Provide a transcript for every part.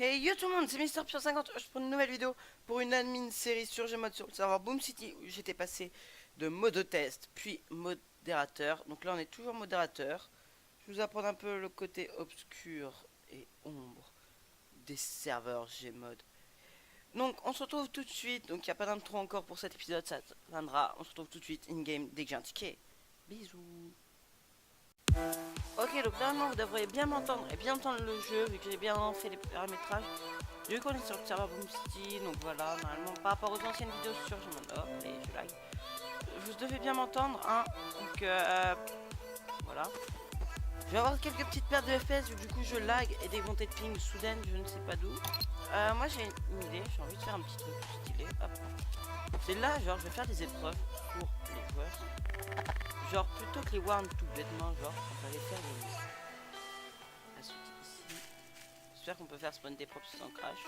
Hey yo tout le monde, c'est Mister Pure 50. Je prends une nouvelle vidéo pour une admin série sur Gmod sur le serveur Boom City où j'étais passé de mode test puis modérateur. Donc là on est toujours modérateur. Je vous apprends un peu le côté obscur et ombre des serveurs Gmod. Donc on se retrouve tout de suite. Donc il n'y a pas d'intro encore pour cet épisode, ça viendra. On se retrouve tout de suite in-game dès que j'ai un ticket. Bisous. Ok, donc normalement vous devriez bien m'entendre et bien entendre le jeu vu que j'ai bien fait les paramétrages. Vu qu'on est sur le serveur Boom City, donc voilà, normalement par rapport aux anciennes vidéos sur Gmod, et je lag. Vous devez bien m'entendre, hein. Donc voilà. Je vais avoir quelques petites pertes de FPS vu que du coup je lag et des montées de ping soudaines, je ne sais pas d'où. Moi j'ai une idée, j'ai envie de faire un petit truc stylé. Hop. C'est là, genre je vais faire des épreuves pour les joueurs. Genre plutôt que les warns tout bêtement, genre on va aller faire la suite ici. J'espère qu'on peut faire spawn des props sans crash.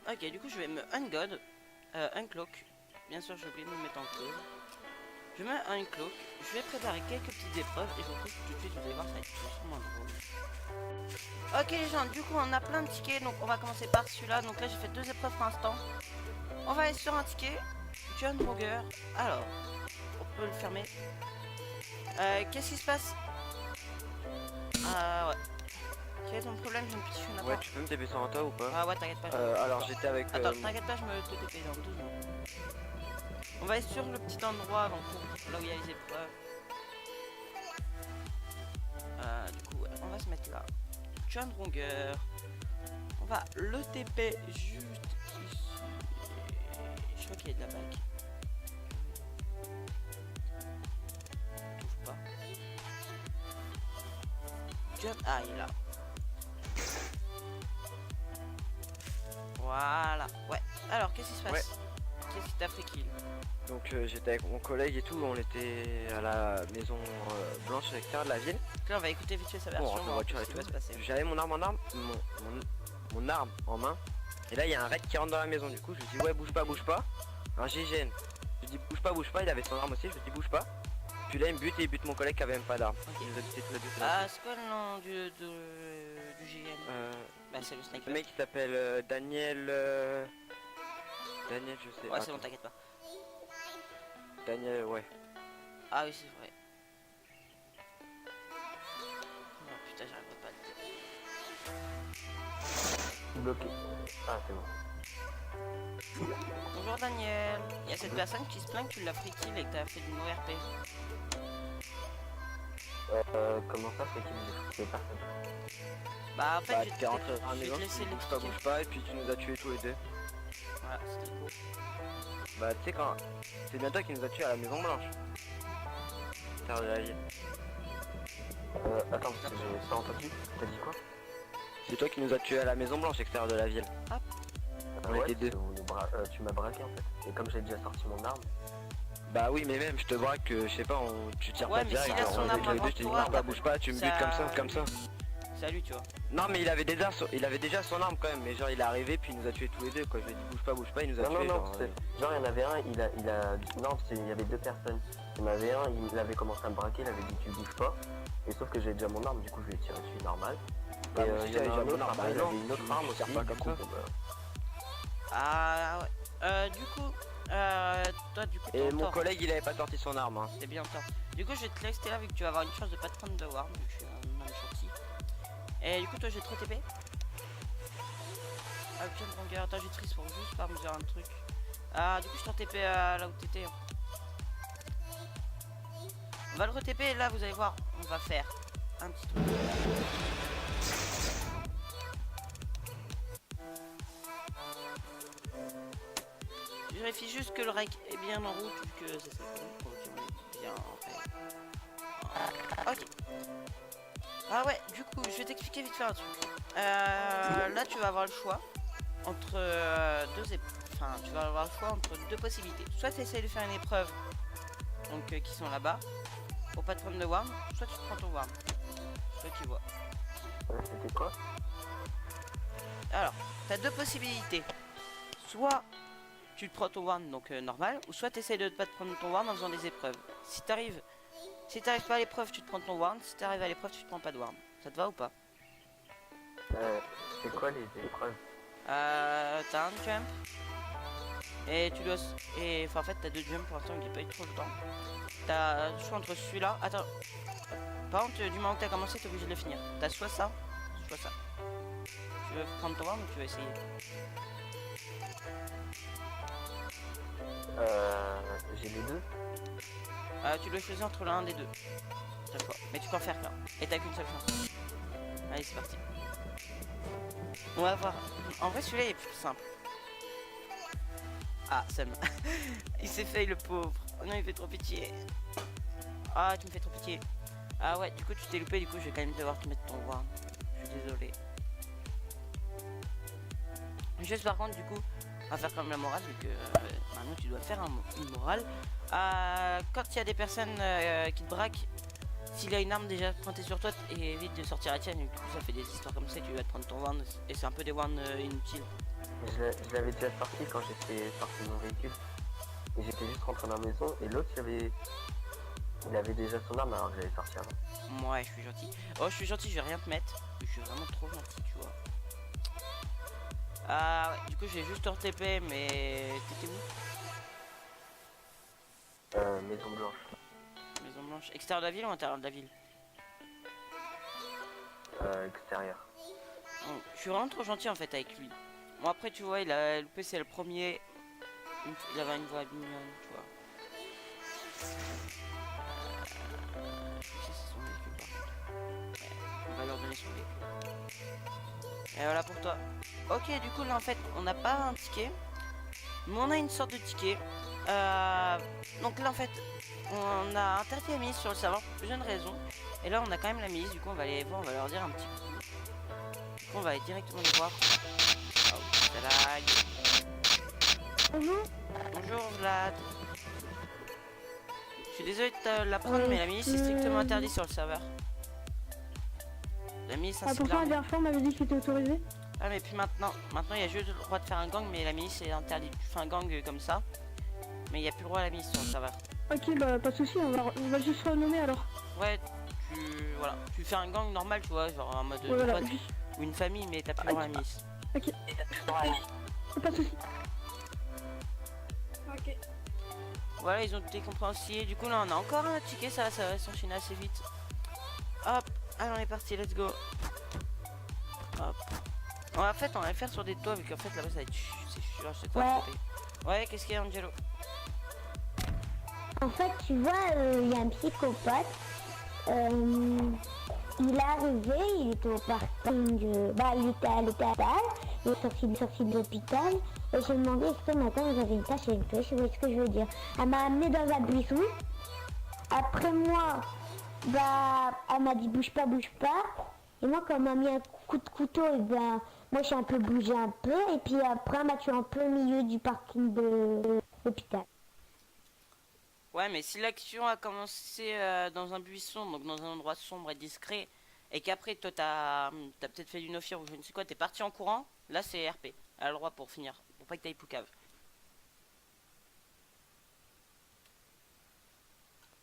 Ok, du coup je vais me uncloak. Uncloak. Bien sûr j'ai oublié de me mettre en close. Je mets un uncloak. Je vais préparer quelques petites épreuves et je vous retrouve tout de suite, vous allez voir ça va être sûrement drôle. Ok les gens, du coup on a plein de tickets, donc on va commencer par celui-là. Donc là j'ai fait 2 épreuves pour l'instant. On va aller sur un ticket. John Roger. Alors, on peut le fermer. Qu'est-ce qui se passe? Ah ouais. Quel est ton problème? J'ai une petite chute. Ouais, tu peux me TP sur un tas ou pas? Ah ouais, t'inquiète pas. Alors j'étais avec... Attends, t'inquiète pas, je me te TP dans 2 secondes. On va aller sur le petit endroit avant là où il y a les épreuves. Du coup, ouais, on va se mettre là. John Ronger. On va le TP juste ici. Je crois qu'il y a de la bague. Touche pas. John. Ah, il est là. Voilà. Ouais. Alors, qu'est-ce qui se passe? Ouais. Qu'est-ce qui t'a fait kill? Donc j'étais avec mon collègue et tout, on était à la maison blanche à l'extérieur de la ville. Là, on va écouter vite fait sa On version. rentre en voiture et tout. Se passer. J'avais mon arme mon arme en main. Et là il y a un raid qui rentre dans la maison, du coup je lui dis ouais bouge pas. Un GGN. Je lui dis bouge pas, il avait son arme aussi, je lui dis bouge pas. Puis là il me bute et il bute mon collègue qui avait même pas d'arme. Okay. Il nous a buté tous les deux. Ah, c'est quoi le nom du GN? Bah c'est le sniper. Le mec qui s'appelle Daniel... Daniel je sais. Ouais c'est bon, t'inquiète pas. Daniel, ouais. Ah oui, c'est vrai. Oh putain, j'arrive pas à le dire. Bloqué. Ah, c'est bon. Bonjour Daniel. Il y a cette personne qui se plaint que tu l'as free kill et que t'as fait du no-RP. Comment ça fait qu'il y a personne? Bah en fait, Bah, je t'es rentré dans la vais maison, te laisser l'expliquer. bouge pas, et puis tu nous as tués tous les deux. Voilà, c'était cool. Bah, tu sais quand... C'est bien toi qui nous as tués à la maison blanche. Terre de la ville. Attends, j'ai pas entendu. T'as dit quoi? C'est toi qui nous as tués à la maison blanche, extérieur de la ville. Hop. On était deux. Tu m'as braqué en fait. Et comme j'ai déjà sorti mon arme. Bah oui, mais même, je te braque que, je sais pas, tu tires Ouais, pas mais direct. s'il a son on arme était les deux, avant je te dis toi, bouge pas, bouge pas, tu me ça- butes comme ça. Salut, tu vois. Non mais il avait déjà son arme quand même, mais genre il est arrivé puis il nous a tués tous les deux quoi. Je lui ai dit bouge pas, il nous a tués. Genre il y en avait un, il a non, il y avait deux personnes. Il y en avait un, il avait commencé à me braquer, il avait dit tu bouges pas. Et sauf que j'ai déjà mon arme, du coup je lui ai tiré dessus normal. Bah, Et moi aussi, il y en a j'avais un déjà mon autre, arme, après, il bah, avait une autre tu arme tires aussi, pas du comme coup, ça. bon, bah, Ah ouais. Du coup, toi du coup Et t'es en mon tort. collègue il avait pas sorti son arme. Hein. T'es bien en tort. Du coup, je vais te laisser là vu que tu vas avoir une chance de pas te prendre de warm. Donc je suis un homme gentil. Et du coup, toi, je vais te TP. Ah, putain de longueur. Attends, je vais te freeze pour juste pas me dire un truc. Ah, du coup, je t'en TP là où t'étais. On va le re-TP et là, vous allez voir, on va faire un petit truc. Je vérifie juste que le rec est bien en route vu que c'est ça. Ok, on est bien en fait. Ok. Ah ouais, du coup, je vais t'expliquer vite fait un truc. Là, tu vas avoir le choix entre tu vas avoir le choix entre deux possibilités. Soit tu essaies de faire une épreuve, donc qui sont là-bas, pour pas te prendre de warm, soit tu te prends ton warm. Soit tu vois. c'était quoi? Alors, tu as deux possibilités. Soit tu te prends ton warm, donc normal, ou soit tu essaies de pas te prendre ton warm en faisant des épreuves. Si tu arrives Si t'arrives pas à l'épreuve, tu te prends ton warn. Si t'arrives à l'épreuve, tu te prends pas de warn. Ça te va ou pas? C'est quoi les épreuves? T'as un jump. Et tu dois... Et enfin, en fait, t'as deux jumps pour l'instant, j'ai pas eu trop le temps. T'as le choix entre celui-là. Attends. Par contre, du moment que t'as commencé, t'es obligé de le finir. T'as soit ça, soit ça. Tu veux prendre ton warn ou tu veux essayer? J'ai les deux. Tu dois choisir entre l'un des deux. T'as le choix. Mais tu peux en faire qu'un. Et t'as qu'une seule chance. Allez, c'est parti. On va voir. En vrai, celui-là est plus simple. Ah, Sam. Il s'est fait le pauvre. Oh non, il fait trop pitié. Ah, tu me fais trop pitié. Ah ouais, du coup, tu t'es loupé. Du coup, je vais quand même devoir te mettre ton warn. Je suis désolé. Juste par contre, du coup, on va faire comme la morale, vu que maintenant tu dois faire une morale. Quand il y a des personnes qui te braquent, s'il a une arme déjà pointée sur toi, et évite de sortir la tienne. Et du coup, ça fait des histoires comme ça, tu vas te prendre ton warn. Et c'est un peu des warns inutiles. Je l'avais déjà sorti quand j'étais sorti de mon véhicule. Et j'étais juste rentré dans la maison et l'autre il avait déjà son arme alors que j'avais sorti avant. Ouais, je suis gentil. Oh, je suis gentil, je vais rien te mettre. Je suis vraiment trop gentil, tu vois. Ah ouais, du coup, j'ai juste hors TP, mais t'étais où? Maison Blanche. Maison Blanche. Extérieur de la ville ou intérieur de la ville? Extérieur. Donc, je suis vraiment trop gentil en fait avec lui. Bon, après, tu vois, il a loupé, c'est le premier. Il avait une voix mignonne, tu vois. Ça, c'est son véhicule, par contre. Ouais, on va leur donner son véhicule. Et voilà pour toi. Ok, du coup, là, en fait, on n'a pas un ticket. Mais on a une sorte de ticket. Donc là, en fait, on a interdit la milice sur le serveur pour plusieurs raisons. Et là, on a quand même la milice. Du coup, on va aller voir, on va leur dire un petit coup. Du coup, on va aller directement les voir. Oh, ça lag. Bonjour. Bonjour, Vlad. Je suis désolé de te l'apprendre, mais la milice est strictement interdite sur le serveur. La milice ainsi que Pourtant, la l'armée. dernière fois, on m'avait dit que c'était autorisé. Ah, mais puis maintenant, il y a juste le droit de faire un gang, mais la milice est interdite. Tu fais un gang comme ça, mais il n'y a plus le droit à la milice sur le serveur. Ok, bah pas de soucis, on va juste renommer alors. Ouais, voilà, tu fais un gang normal, tu vois, genre en mode Ouais, voilà, pote ou une famille, mais t'as plus le droit à la milice. Ok. Pas de soucis. Ok. Voilà, ils ont tout compréhensible. Du coup, là, on a encore un ticket, ça va s'enchaîner assez vite. Hop, allez, on est parti, let's go. Hop. En fait, on va le faire sur des toits, vu qu'en fait, là-bas, ça va être c'est chiant, je sais pas. Ouais. Ouais, qu'est-ce qu'il y a, Angelo? En fait, tu vois, il y a un psychopathe. Il est arrivé, il était au parking, il était à l'hôpital, il est sorti de l'hôpital, et j'ai demandé est-ce que maintenant j'avais une tâche avec toi, si vous voyez ce que je veux dire. Elle m'a amené dans un buisson, après moi, elle m'a dit bouge pas, et moi quand elle m'a mis un coup de couteau, et moi j'ai un peu bougé un peu, et puis après elle m'a tué en plein milieu du parking de l'hôpital. Ouais, mais si l'action a commencé dans un buisson, donc dans un endroit sombre et discret, et qu'après toi t'as peut-être fait du no-fear ou je ne sais quoi, t'es parti en courant, là c'est RP. Elle a le droit pour finir, pour pas que t'ailles poucave.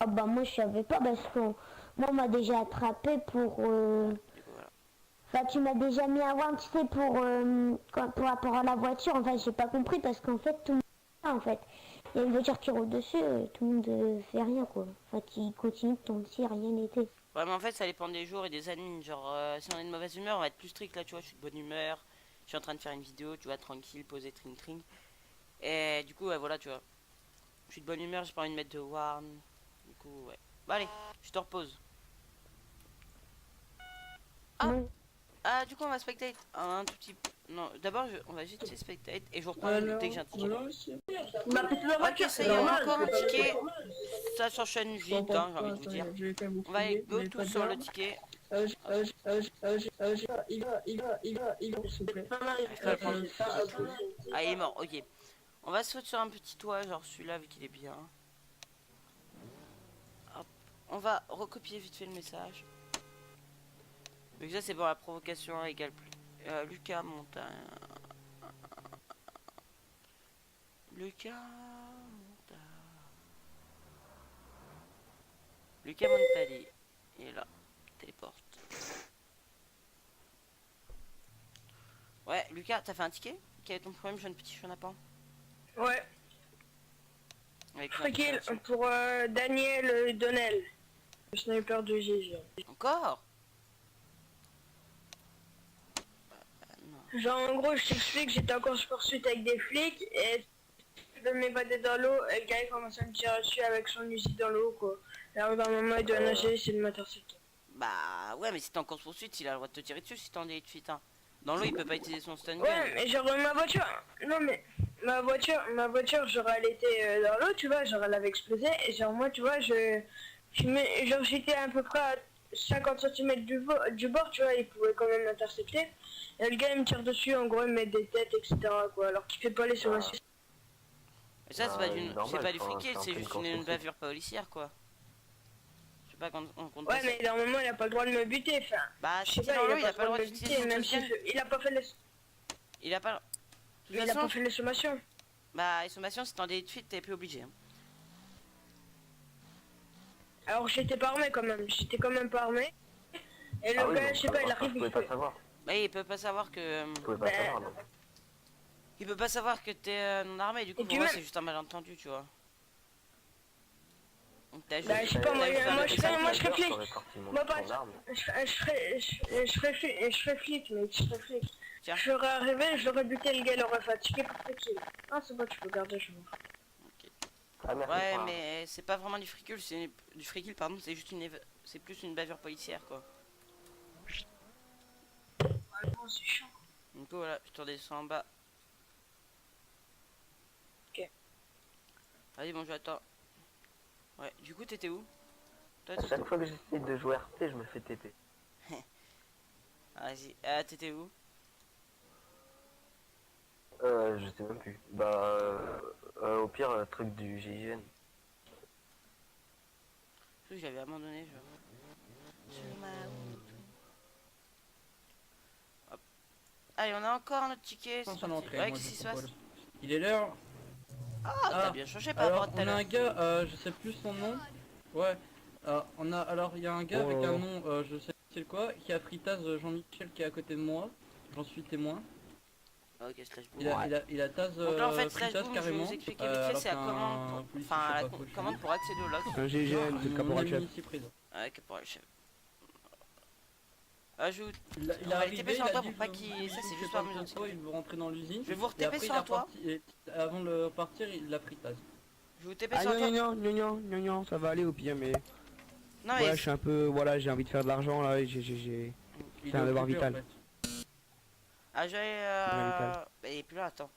Ah bah moi je savais pas parce que moi on m'a déjà attrapé pour... Du coup, voilà. Enfin tu m'as déjà mis à voir tu sais pour rapport à la voiture, enfin j'ai pas compris parce qu'en fait tout le monde... En fait, il y a une voiture qui roule dessus, tout le monde fait rien quoi. Enfin qui continue de tomber si rien n'était. Ouais, mais en fait ça dépend des jours et des admins, genre si on est de mauvaise humeur on va être plus strict là, tu vois, je suis de bonne humeur, je suis en train de faire une vidéo, tu vois, tranquille, posé, tring. Et du coup, ouais, voilà, tu vois. Je suis de bonne humeur, j'ai pas envie de mettre de warn. Du coup, ouais. Bon, allez, je te repose. Ah, Non. du coup, on va spectate un tout petit peu. Non, d'abord, on va juste spectate et je vous reprends dès que j'ai un ticket. Ok, ça y est, on a encore un ticket. Ça s'enchaîne vite, hein, j'ai envie de vous dire. On va aller go tout sur le ticket. Ah, il est mort, ok. On va se foutre sur un petit toit, genre celui-là, vu qu'il est bien. Hop. On va recopier vite fait le message. Donc ça, c'est bon, la provocation égale plus. Lucas Montagne. Lucas Montagne. Lucas Montali. Il est là. Téléporte. Ouais, Lucas, t'as fait un ticket? Quel est ton problème, jeune petit chenapan? Ouais, Avec tranquille, l'information. pour Daniel Donnel, le sniper de GG. Encore? Non. Genre en gros, je t'explique, j'étais en course poursuite avec des flics et je m'évader dans l'eau et le gars il commence à me tirer dessus avec son Uzi dans l'eau quoi. Alors d'un moment il doit nager, c'est de m'intercepter. Bah ouais, mais si t'es en course poursuite, il a le droit de te tirer dessus si t'es en délit de fuite. Hein. Dans l'eau, il peut pas utiliser son stun gun. Ouais, mais genre ma voiture, non mais ma voiture, genre elle était dans l'eau, tu vois, genre elle avait explosé et genre moi, tu vois, genre j'étais à peu près à 50 cm du bord, tu vois, il pouvait quand même m'intercepter. Et le gars il me tire dessus, en gros il me met des têtes, etc. quoi, alors qu'il fait pas les sommations. Et ça, c'est pas du, normal, c'est pas du enfin, free kill, c'est un c'est peu juste une une course bavure policière, quoi. Je sais pas quand on compte Ouais, pas ça. mais normalement il a pas le droit de me buter, enfin. Bah, Je si sais t'es pas, dans l'eau, il a de pas le droit me d'utiliser buter, son même stun si gun. il a pas fait les, Il a pas... De toute il a façon, pas fait les sommations. bah, les sommations, si t'es en délit de fuite, t'es plus obligé. Hein. Alors j'étais pas armé quand même, j'étais quand même pas armé. Et le Ah oui, gars, donc, je sais pas, il enfin, arrive, je il pouvais pas fait... savoir. Bah, il peut pas savoir que... Je pouvais pas Ben, savoir, donc. Il peut pas savoir que t'es non armé, du coup, Et pour puis moi, même- c'est juste un malentendu, tu vois. Donc t'as juste... Bah, je sais pas, t'as juste à moi, noter je ça. serais- moi, je serais flic. J'aurais sorti mon Moi, pas- arme. je serais flic, mec, je serais flic. Tiens. Je serais arrivé, je l'aurais buté, le gars, il aurait fatigué pour tranquille. Ah, c'est bon, tu peux garder, je m'en fous. Ah, merci, Ouais, frère. mais c'est pas vraiment du free kill, c'est du free kill, pardon, c'est juste c'est plus une bavure policière, quoi. Vraiment, c'est chiant. Donc voilà, je te redescends en bas. Ok. Vas-y, bon, j'attends. Ouais, du coup, t'étais où? Toi, À chaque fois que j'essaie de jouer RP, je me fais TP. Vas-y, ah, t'étais où? Je sais même plus. Bah, au pire, truc du GIGN. Je crois que j'avais abandonné, je... Sur ma route. Hop. Allez, on a encore un autre ticket. c'est Attention à parti. l'entrée, Ouais, moi, qu'est-ce qui je se passe? propose. Il est l'heure. Ah, t'as Ah, bien changé par rapport Alors, à tout à on a un l'heure. gars, je sais plus son nom. Ouais. Alors, il y a un gars avec un nom, je sais c'est quoi, qui a fritaz Jean-Michel qui est à côté de moi. J'en suis témoin. Ah, ok, slash boom. Il a taz Donc là, en fait, slash fritaz boom, je vais carrément. vous expliquer vite fait, alors c'est la qu'un commande, policier, enfin, je sais la pas, faut le commande faire. pour accéder au log. Un GIGN, c'est le caporal chef. Ici présent. Ouais, caporal chef. Ah, je vous... Il On est va arrivé, TP sur il a toi dit, pour pas je- qu'il... Ça, je c'est sais juste pas par mesure de pourquoi il veut rentrer dans l'usine. Je vais vous Et TP après, sur il a toi. parti- et avant de partir, il l'a fritaz. Je vous TP Ah sur non, toi. non, non, non, non, non, ça va aller au pire, mais Non, voilà, mais... je suis un peu, voilà, j'ai envie de faire de l'argent là, et j'ai... Il C'est un est devoir occupé, vital. en fait. Ah, j'avais... Vital. Bah, il est plus là, attends.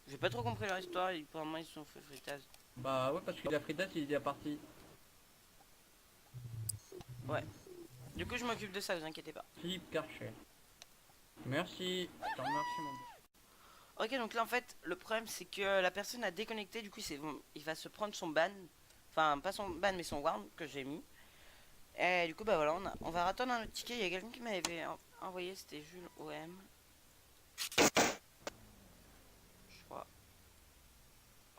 J'ai pas trop compris leur histoire, pour le moment, ils se sont fait fritaz. Bah ouais, parce qu'il a fritaz, il est parti. Du coup, je m'occupe de ça, vous inquiétez pas. Philippe Karcher. Merci. Je te remercie, mon gars. Ok, donc là, en fait, le problème, c'est que la personne a déconnecté, du coup, il va se prendre son ban. Enfin, pas son ban, mais son warn que j'ai mis. Et du coup, bah voilà, on va attendre un autre ticket. Il y a quelqu'un qui m'avait envoyé, c'était Jules OM. Je crois.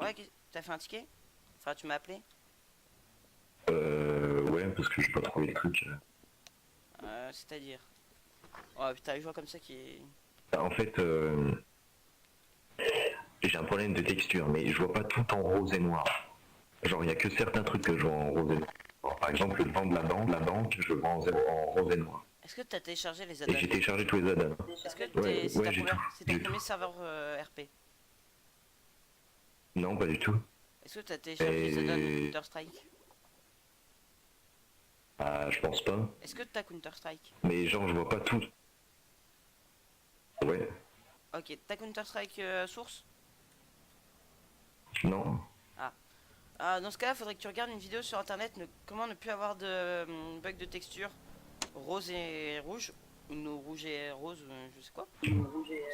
Ouais, t'as fait un ticket? Enfin, tu m'as appelé? Ouais, parce que j'ai pas trouvé le truc. C'est-à-dire. Oh putain, je vois comme ça qui est. En fait, j'ai un problème de texture, mais je vois pas tout en rose et noir. Genre, il y a que certains trucs que je vois en rose et noir. Alors, par exemple, le vent de la banque, je le vois en rose et noir. Est-ce que t'as téléchargé les Et add-ons? j'ai téléchargé tous les add-ons. Est-ce que Ouais, c'est ouais, j'ai tout. c'est ton J'ai premier tout. serveur RP? Non, pas du tout. Est-ce que t'as téléchargé les add-ons Et- Counter-Strike? Ah, je pense pas. Est-ce que t'as Counter-Strike? Mais genre, je vois pas tout. Ouais. Ok, t'as Counter-Strike source? Non. Dans ce cas-là, faudrait que tu regardes une vidéo sur internet comment ne plus avoir de bug de texture rose et rouge, ou no, rouge et rose, je sais quoi,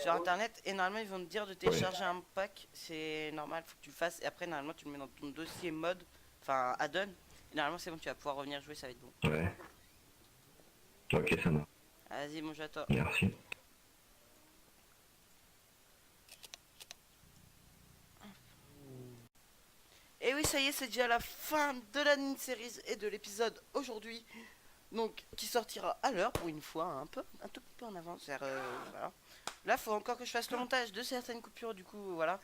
sur internet. Et normalement, ils vont te dire de télécharger un pack, c'est normal, faut que tu le fasses. Et après, normalement, tu le mets dans ton dossier mode, enfin add-on. Et normalement, c'est bon, tu vas pouvoir revenir jouer, ça va être bon. Ouais. Ok, ça va. Vas-y, mon j'attends. Merci. Et Et oui, ça y est, c'est déjà la fin de la mini-série et de l'épisode aujourd'hui. Donc, qui sortira à l'heure pour une fois, un tout petit peu en avance. Voilà. Là, faut encore que je fasse le montage de certaines coupures, du coup, voilà.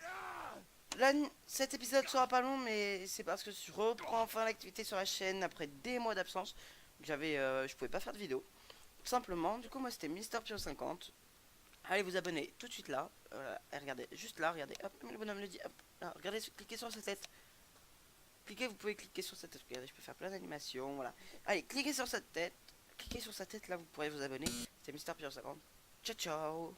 Là, cet épisode sera pas long, mais c'est parce que je reprends enfin l'activité sur la chaîne après des mois d'absence. Je pouvais pas faire de vidéo. Tout simplement, du coup, moi c'était MrPio50. Allez vous abonner tout de suite là. Et regardez, juste là, regardez, hop, le bonhomme le dit, hop, là, regardez, cliquez sur sa tête. Cliquez, vous pouvez cliquer sur sa tête. Regardez, je peux faire plein d'animations, voilà. Allez, cliquez sur sa tête. Cliquez sur sa tête, là, vous pourrez vous abonner. C'était MrPio50. Ciao, ciao.